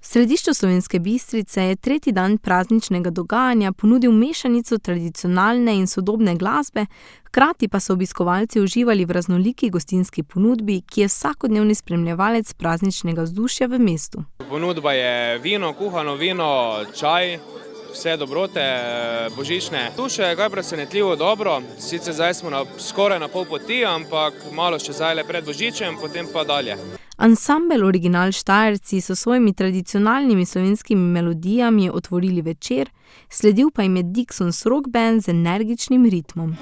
V središču Slovenske Bistrice je tretji dan prazničnega dogajanja ponudil mešanico tradicionalne in sodobne glasbe, hkrati pa so obiskovalci uživali v raznoliki gostinski ponudbi, ki je vsakodnevni spremljevalec prazničnega vzdušja v mestu. Ponudba je vino, kuhano vino, čaj, vse dobrote, božične. Tu še je kaj presenetljivo dobro, sicer zdaj smo skoraj na pol poti, ampak malo še zdaj pred božičem, potem pa dalje. Ansambel Original Štajerci so svojimi tradicionalnimi slovenskimi melodijami otvorili večer, sledil pa jim je Dixons Rock Band z energičnim ritmom.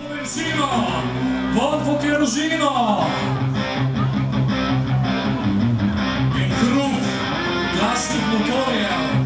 Von po kerozino! In hrup glasnih motorjev!